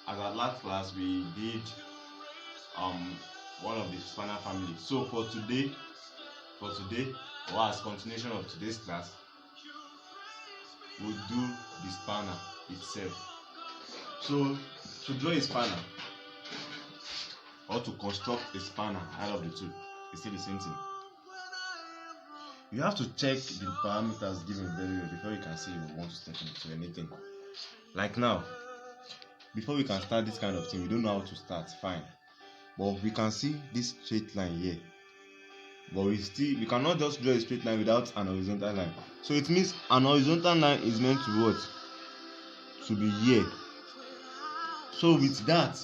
at last class we did um one of the spanner family. So for today, or as continuation of today's class, we'll do the spanner itself. So to draw a spanner or to construct a spanner out of the two, it's still the same thing. You have to check the parameters given very well before you can say you want to step into anything. Like now, before we can start this kind of thing, we don't know how to start, fine. But we can see this straight line here. But we cannot just draw a straight line without an horizontal line. So it means an horizontal line is meant to what? To be here. So with that,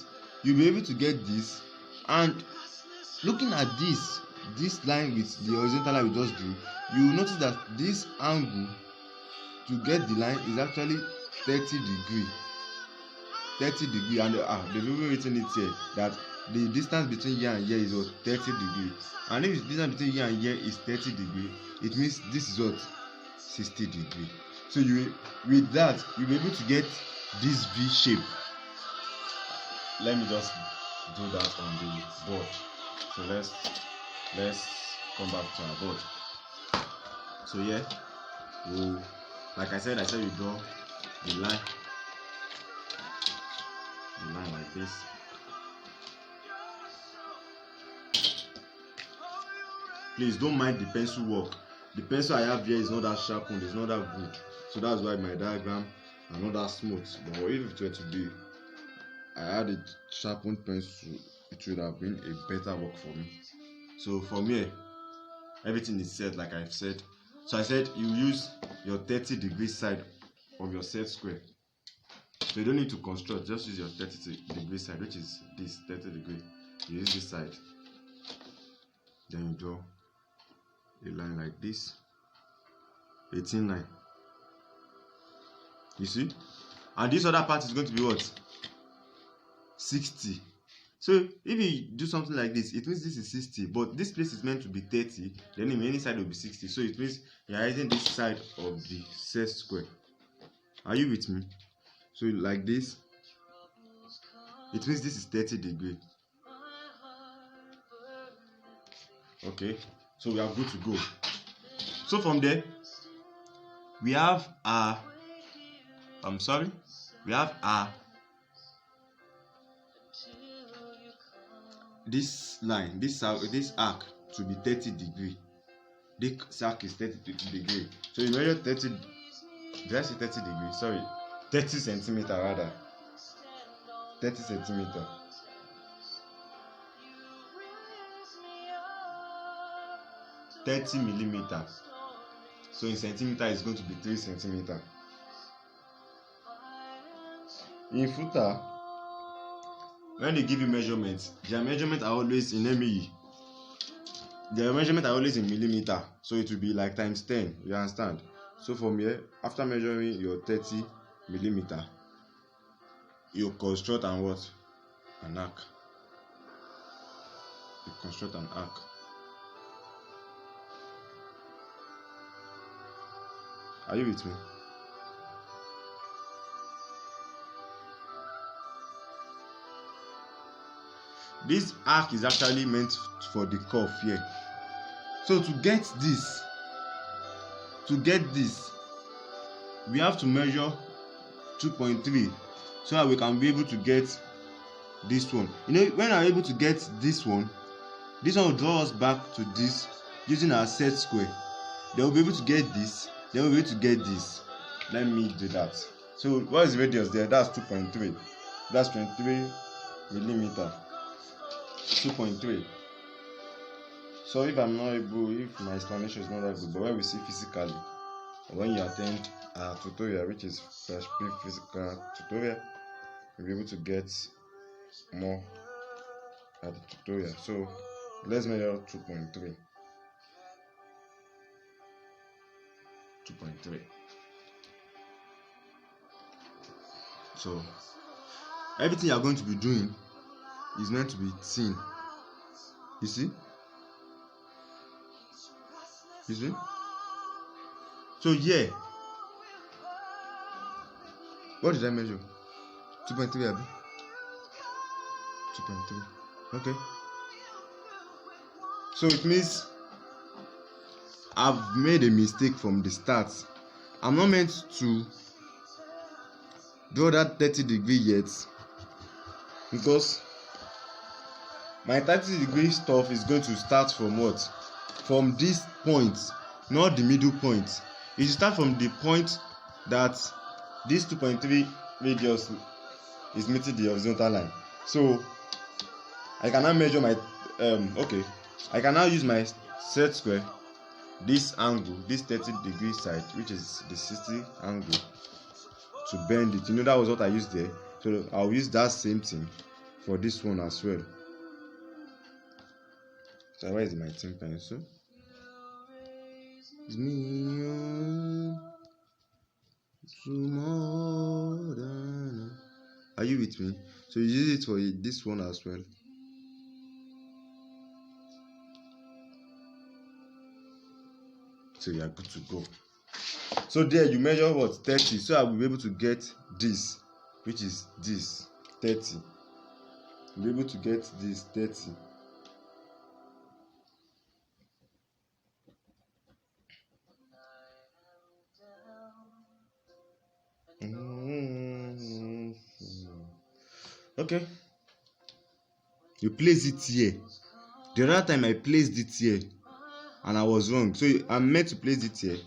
you'll be able to get this, and looking at this line with the horizontal line we just drew, you will notice that this angle to get the line is actually 30 degree, and they've even written it here that the distance between here and here is what? 30 degree. And if the distance between here and here is 30 degree, it means this is what? 60 degree. So with that you'll be able to get this V shape. Let me just do that on the board. So let's come back to our board. So here, like I said we draw the line like this. Please don't mind the pencil work. The pencil I have here is not that sharpened, it's not that good. So that's why my diagram are not that smooth. But if it were to be, I had a sharpened pencil, it would have been a better work for me. So from here, everything is set like I've said. So I said you use your 30 degree side of your set square. So you don't need to construct, just use your 30 degree side, which is this 30 degree. You use this side. Then you draw a line like this, 18 line. You see? And this other part is going to be what? 60. So if you do something like this, it means this is 60, but this place is meant to be 30, then the remaining side will be 60. So it means you are using this side of the set square. Are you with me? So like this, it means this is 30 degree. Okay, so we are good to go. So from there, we have our this line, this arc to be 30 degree. This arc is 30 degree. So you measure 30. Did I say 30 degree? Sorry, 30 centimeter rather. 30 centimeter. $30 millimeter. So in centimeter is going to be 3 centimeter. In footer, when they give you measurements, their measurements are always in ME. Their measurements are always in millimeter. So it will be like times 10. You understand? So from here, after measuring your 30 millimeter, you construct and what? An arc. You construct an arc. Are you with me? This arc is actually meant for the curve here. So to get this, we have to measure 2.3 so that we can be able to get this one. You know, when I'm able to get this one will draw us back to this using our set square. Then we'll be able to get this. Then we'll be able to get this. Let me do that. So what is the radius there? That's 2.3. That's 23 millimeter. 2.3. So if I'm not able, if my explanation is not that good, but when we see physically, or when you attend a tutorial, which is first physical tutorial, you'll be able to get more at the tutorial. So let's measure 2.3. 2.3. So everything you are going to be doing is meant to be seen. You see? You see? So yeah. What did I measure? 2.3 abi. 2.3. Okay. So it means I've made a mistake from the start. I'm not meant to draw that 30-degree yet, because my 30-degree stuff is going to start from what? From this point, not the middle point. It should start from the point that this 2.3 radius is meeting the horizontal line. So I can now measure my okay. I can now use my set square, this angle, this 30-degree side, which is the 60 angle, to bend it. You know, that was what I used there. So I'll use that same thing for this one as well. So where is my tin pencil? It's me. Are you with me? So you use it for this one as well. So you are good to go. So there you measure what? 30. So I will be able to get this, which is this 30. You'll be able to get this 30. Okay. You place it here. The other time I placed it here and I was wrong. So I'm meant to place it here.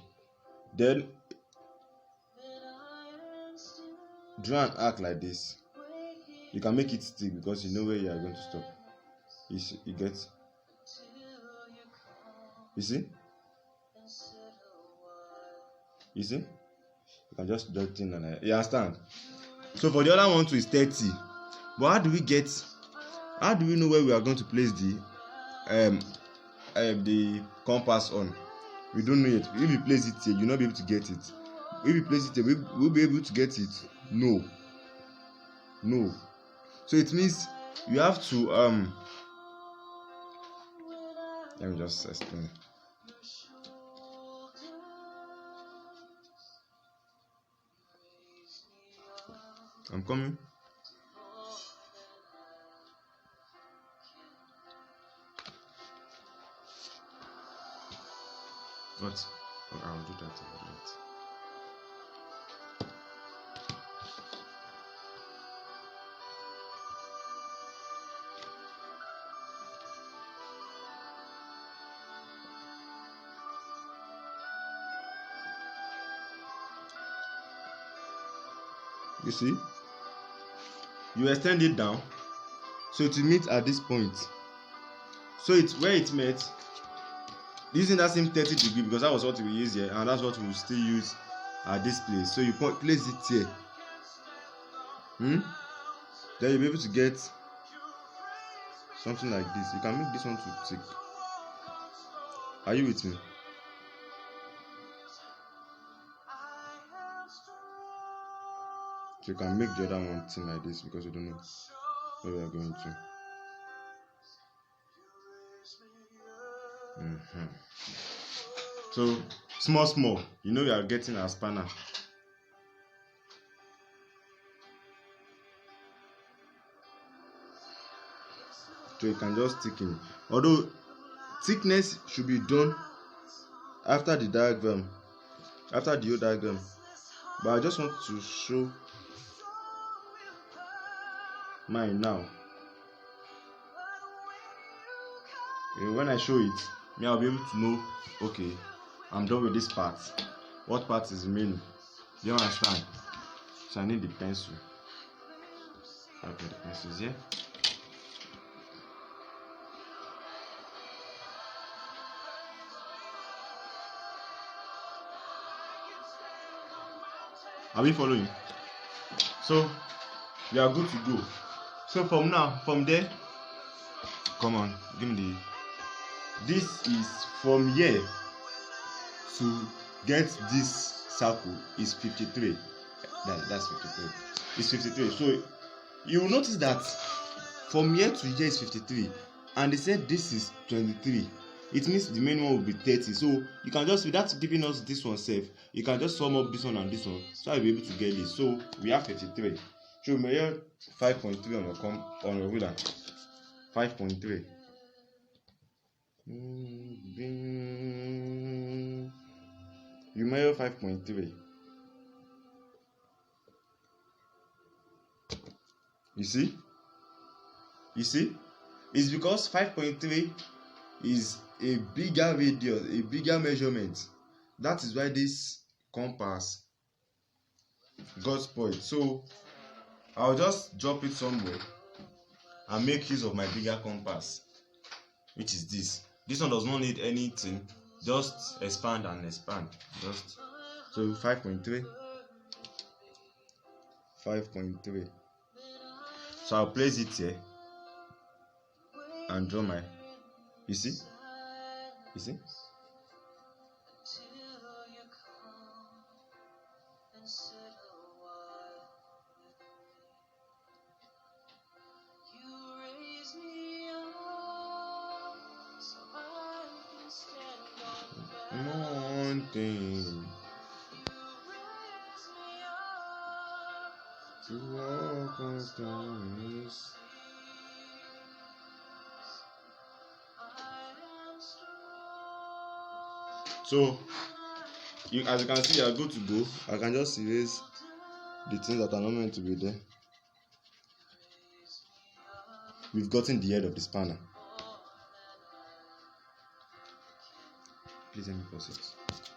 Then draw an arc like this. You can make it stick because you know where you are going to stop. You get? You see? You see? You can just draw it in and you understand? So for the other one too is 30. But how do we know where we are going to place the compass on? We don't know yet. If you place it here, you'll not be able to get it. If you place it here, we'll be able to get it. No. So it means you have to let me just explain. I'm coming. What? Oh, I'll do that. You see? You extend it down so it will meet at this point. So it's where it met, using that same 30-degree, because that was what we used here, and that's what we will still use at this place. So you place it here. Then you'll be able to get something like this. You can make this one to tick. Are you with me? So you can make the other one thing like this because you don't know where we are going to. So small, you know, you are getting a spanner. So you can just stick in. Although thickness should be done after the diagram, after the old diagram, but I just want to show mine now. When I show it, I'll be able to know, okay, I'm done with this part. What part is remaining? Do you understand? So I need the pencil. Okay, the pencil is here. Are we following? So we are good to go. So from there, come on, give me the. This is from here to get this circle is 53. That's 53. It's 53. So you will notice that from here to here is 53, and they said this is 23. It means the main one will be 30. So you can just, without giving us this one safe, you can just sum up this one and this one, so I'll be able to get this. So we have 33. So measure 5.3 on your ruler. 5.3. You measure 5.3. You see? It's because 5.3 is a bigger radius, a bigger measurement. That is why this compass got spoiled. So I'll just drop it somewhere and make use of my bigger compass, which is this. This one does not need anything, just expand and expand. Just so 5.3. So I'll place it here and draw my. You see? Mountain to walk on stars. So, as you can see, you are good to go. I can just erase the things that are not meant to be there. We've gotten the head of the spanner. Please let me pause it.